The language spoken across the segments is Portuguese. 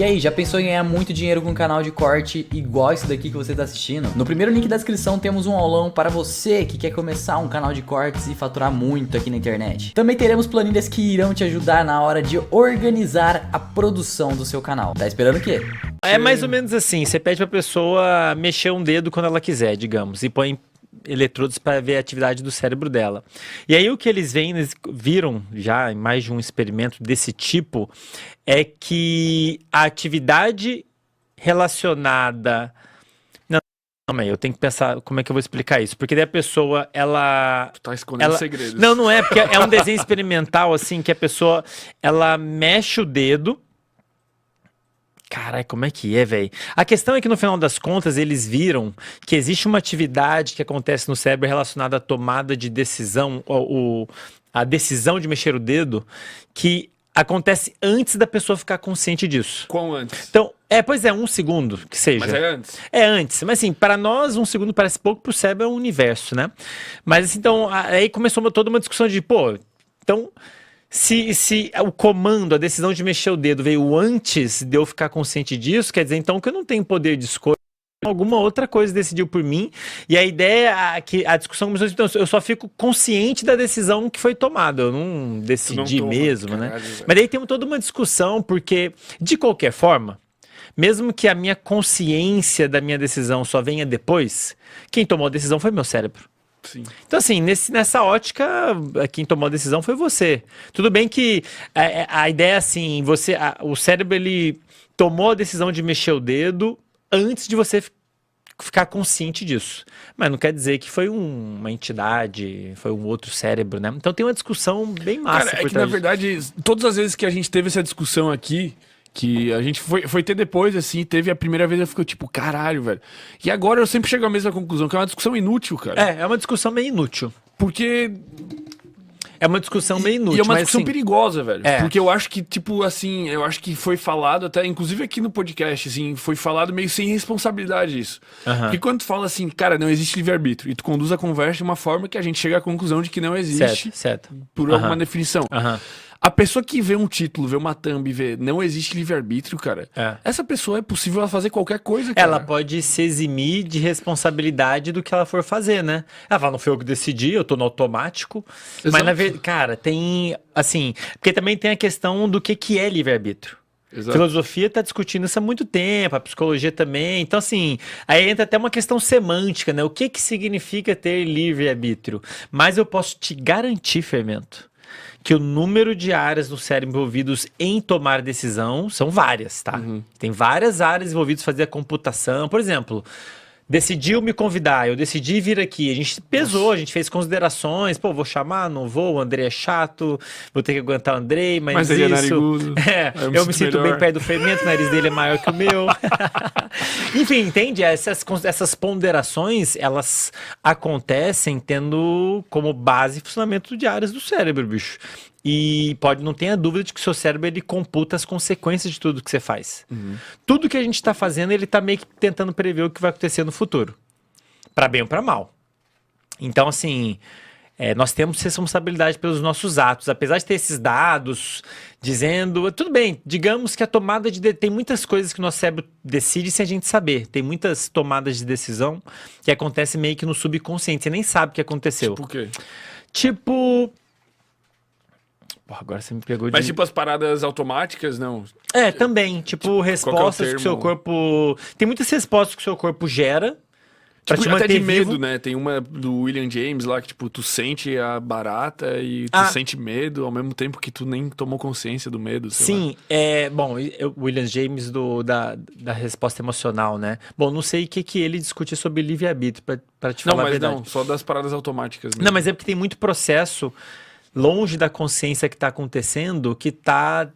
E aí, já pensou em ganhar muito dinheiro com um canal de corte igual esse daqui que você está assistindo? No primeiro link da descrição temos um aulão para você que quer começar um canal de cortes e faturar muito aqui na internet. Também teremos planilhas que irão te ajudar na hora de organizar a produção do seu canal. Tá esperando o quê? É mais ou menos assim, você pede pra pessoa mexer um dedo quando ela quiser, digamos, e põe eletrodos para ver a atividade do cérebro dela. E aí o que eles viram já em mais de um experimento desse tipo é que a atividade relacionada... Não, eu tenho que pensar como é que eu vou explicar isso, porque daí a pessoa, ela... Tu tá escondendo segredos. Não é, porque é um desenho experimental, assim, que a pessoa, ela mexe o dedo. Caralho, como é que é, velho? A questão é que no final das contas eles viram que existe uma atividade que acontece no cérebro relacionada à tomada de decisão, a decisão de mexer o dedo, que acontece antes da pessoa ficar consciente disso. Quão antes? Então, pois é, 1 segundo, que seja. Mas é antes? É antes, mas assim, para nós 1 segundo parece pouco, pro cérebro é um universo, né? Mas assim, então, aí começou toda uma discussão de, então... Se o comando, a decisão de mexer o dedo veio antes de eu ficar consciente disso, quer dizer então que eu não tenho poder de escolha, alguma outra coisa decidiu por mim, e a ideia é que a discussão começou assim, então eu só fico consciente da decisão que foi tomada, eu não decidi mesmo, né? Mas aí tem toda uma discussão, porque de qualquer forma, mesmo que a minha consciência da minha decisão só venha depois, quem tomou a decisão foi meu cérebro. Sim. Então assim, nessa ótica, quem tomou a decisão foi você. Tudo bem que a ideia é assim, o cérebro ele tomou a decisão de mexer o dedo antes de você ficar consciente disso. Mas não quer dizer que foi uma entidade, foi um outro cérebro, né? Então tem uma discussão bem massa. Cara, é que na verdade, todas as vezes que a gente teve essa discussão aqui, que a gente foi ter depois, assim, teve a primeira vez, eu fico tipo, caralho, velho. E agora eu sempre chego à mesma conclusão, que é uma discussão inútil, cara. É uma discussão meio inútil. Porque... É uma discussão meio inútil. E é uma mas, discussão assim, perigosa, velho. Porque eu acho que, tipo, assim, eu acho que foi falado até, inclusive aqui no podcast, assim, foi falado meio sem responsabilidade isso. Porque quando tu fala assim, cara, não existe livre-arbítrio, e tu conduz a conversa de uma forma que a gente chega à conclusão de que não existe certo. por alguma definição. A pessoa que vê um título, vê uma thumb e vê não existe livre-arbítrio, cara, essa pessoa é possível ela fazer qualquer coisa, cara. Ela pode se eximir de responsabilidade do que ela for fazer, né? Ela fala, não foi eu que decidi, eu tô no automático. Exato. Mas, na verdade, cara, tem, assim... Porque também tem a questão do que é livre-arbítrio. A filosofia está discutindo isso há muito tempo, a psicologia também. Então, assim, aí entra até uma questão semântica, né? O que significa ter livre-arbítrio? Mas eu posso te garantir, Fermento, que o número de áreas no cérebro envolvidos em tomar decisão são várias, tá? Tem várias áreas envolvidas em fazer a computação. Por exemplo, decidiu me convidar, eu decidi vir aqui, a gente pesou, a gente fez considerações, vou chamar, não vou, o André é chato, vou ter que aguentar o Andrei, mas ele isso... é narigudo. Eu me sinto bem perto do Fermento, o nariz dele é maior que o meu. Enfim, entende? Essas ponderações, elas acontecem tendo como base funcionamento de áreas do cérebro, bicho. E não tenha dúvida de que o seu cérebro ele computa as consequências de tudo que você faz. Tudo que a gente está fazendo, ele está meio que tentando prever o que vai acontecer no futuro. Para bem ou para mal. Então, assim, nós temos responsabilidade pelos nossos atos. Apesar de ter esses dados dizendo... Tudo bem, digamos que a tomada de... Tem muitas coisas que o nosso cérebro decide sem a gente saber. Tem muitas tomadas de decisão que acontecem meio que no subconsciente. Você nem sabe o que aconteceu. Tipo o quê? Tipo... Agora você me pegou de... Mas tipo as paradas automáticas, não? Também. Tipo respostas que o seu corpo... Tem muitas respostas que o seu corpo gera pra te manter até de vivo. medo, né? Tem uma do William James lá que, tipo, tu sente a barata e tu sente medo ao mesmo tempo que tu nem tomou consciência do medo, sei lá. Bom, o William James da resposta emocional, né? Bom, não sei o que ele discute sobre livre-arbítrio, pra te falar a verdade. Não, só das paradas automáticas mesmo. Não, mas é porque tem muito processo longe da consciência que tá acontecendo, que tá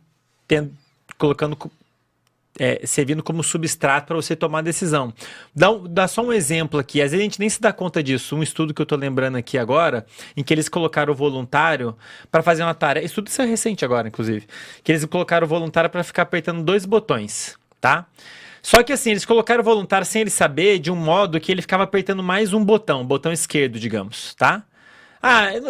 colocando... servindo como substrato para você tomar a decisão. Dá só um exemplo aqui, às vezes a gente nem se dá conta disso. Um estudo que eu tô lembrando aqui agora, em que eles colocaram o voluntário para fazer uma tarefa, estudo isso é recente agora, inclusive, que eles colocaram o voluntário para ficar apertando 2 botões, tá? Só que assim, eles colocaram o voluntário sem ele saber, de um modo que ele ficava apertando mais um botão, o botão esquerdo, digamos, tá?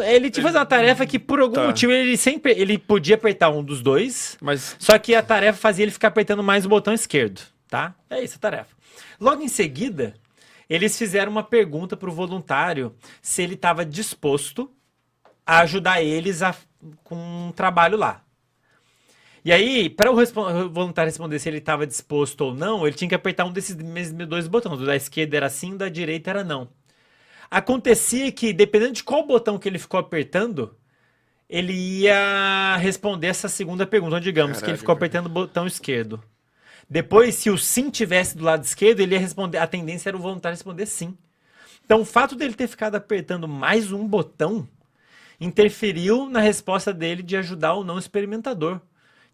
Ele tinha que fazer uma tarefa que, por algum motivo, ele podia apertar um dos dois, só que a tarefa fazia ele ficar apertando mais o botão esquerdo, tá? É isso a tarefa. Logo em seguida, eles fizeram uma pergunta pro voluntário se ele estava disposto a ajudar eles com um trabalho lá. E aí, para o voluntário responder se ele estava disposto ou não, ele tinha que apertar um desses dois botões. O da esquerda era sim, o da direita era não. Acontecia que, dependendo de qual botão que ele ficou apertando, ele ia responder essa segunda pergunta. Então, digamos que ele ficou apertando o botão esquerdo. Depois, se o sim tivesse do lado esquerdo, ele ia responder. A tendência era o voluntário responder sim. Então, o fato dele ter ficado apertando mais um botão interferiu na resposta dele de ajudar ou não o experimentador.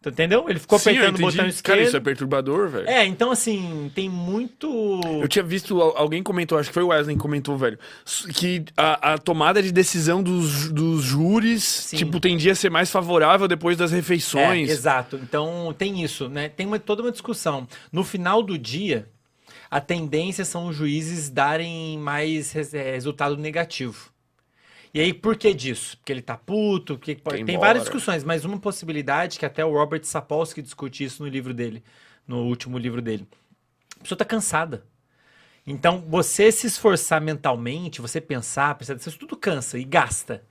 Então, entendeu? Ele ficou apertando o botão esquerdo. Cara, isso é perturbador, velho. Então assim, tem muito... Eu tinha visto, alguém comentou, acho que foi o Wesley que comentou, velho, que a tomada de decisão dos júris, tipo, tendia a ser mais favorável depois das refeições. Exato. Então, tem isso, né? Tem toda uma discussão. No final do dia, a tendência são os juízes darem mais resultado negativo. E aí, por que disso? Porque ele tá puto, tem várias discussões, mas uma possibilidade, que até o Robert Sapolsky discute isso no livro dele, no último livro dele. A pessoa tá cansada. Então, você se esforçar mentalmente, você pensar, isso tudo cansa e gasta.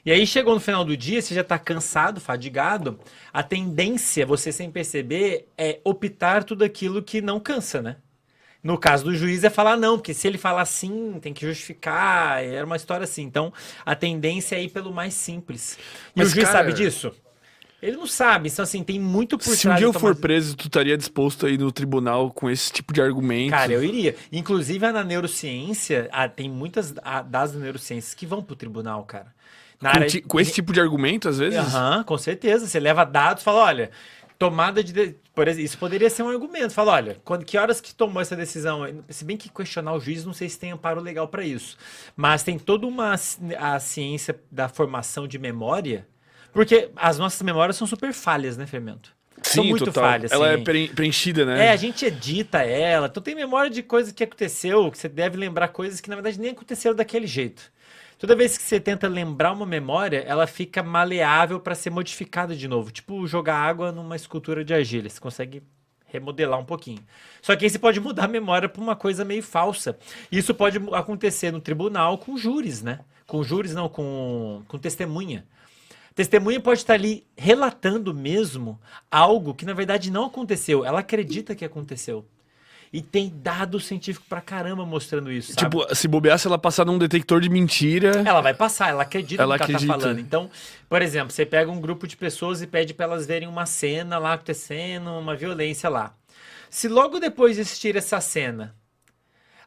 E aí, chegou no final do dia, você já tá cansado, fadigado, a tendência, você sem perceber, é optar tudo aquilo que não cansa, né? No caso do juiz é falar não, porque se ele falar sim, tem que justificar, era uma história assim. Então, a tendência é ir pelo mais simples. E o juiz sabe disso? Ele não sabe, então assim, tem muito por trás. Se um dia eu for preso, tu estaria disposto a ir no tribunal com esse tipo de argumento? Cara, eu iria. Inclusive, na neurociência, tem muitas das neurociências que vão pro tribunal, cara. Com esse tipo de argumento, às vezes? Com certeza. Você leva dados e fala, olha... Tomada de... Por exemplo, isso poderia ser um argumento. Fala, olha, que horas que tomou essa decisão? Se bem que questionar o juiz, não sei se tem amparo legal para isso. Mas tem toda a ciência da formação de memória, porque as nossas memórias são super falhas, né, Fermento? São muito falhas. Ela é preenchida, né? A gente edita ela. Então tem memória de coisas que aconteceu, que você deve lembrar coisas que na verdade nem aconteceram daquele jeito. Toda vez que você tenta lembrar uma memória, ela fica maleável para ser modificada de novo. Tipo jogar água numa escultura de argila. Você consegue remodelar um pouquinho. Só que aí você pode mudar a memória para uma coisa meio falsa. Isso pode acontecer no tribunal com júris, né? Com júris não, com testemunha. Testemunha pode estar ali relatando mesmo algo que na verdade não aconteceu. Ela acredita que aconteceu. E tem dado científico pra caramba mostrando isso, sabe? Tipo, se bobear, se ela passar num detector de mentira... Ela vai passar, ela acredita no que ela tá falando. Então, por exemplo, você pega um grupo de pessoas e pede pra elas verem uma cena lá acontecendo, uma violência lá. Se logo depois de assistir essa cena,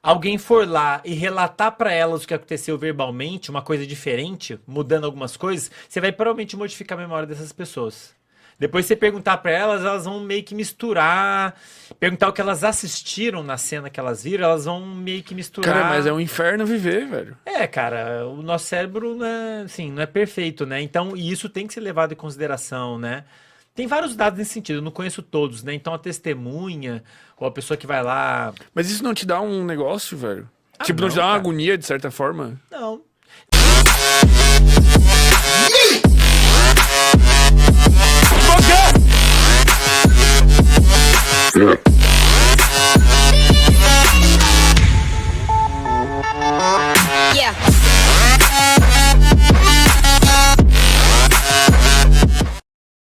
alguém for lá e relatar pra elas o que aconteceu verbalmente, uma coisa diferente, mudando algumas coisas, você vai provavelmente modificar a memória dessas pessoas. Depois você perguntar pra elas, elas vão meio que misturar, perguntar o que elas assistiram na cena que elas viram, elas vão meio que misturar. Cara, mas é um inferno viver, velho. Cara, o nosso cérebro não é perfeito, né? Então, e isso tem que ser levado em consideração, né? Tem vários dados nesse sentido, eu não conheço todos, né? Então a testemunha, ou a pessoa que vai lá... Mas isso não te dá um negócio, velho? Tipo, não te dá uma agonia, de certa forma? Não. Yeah.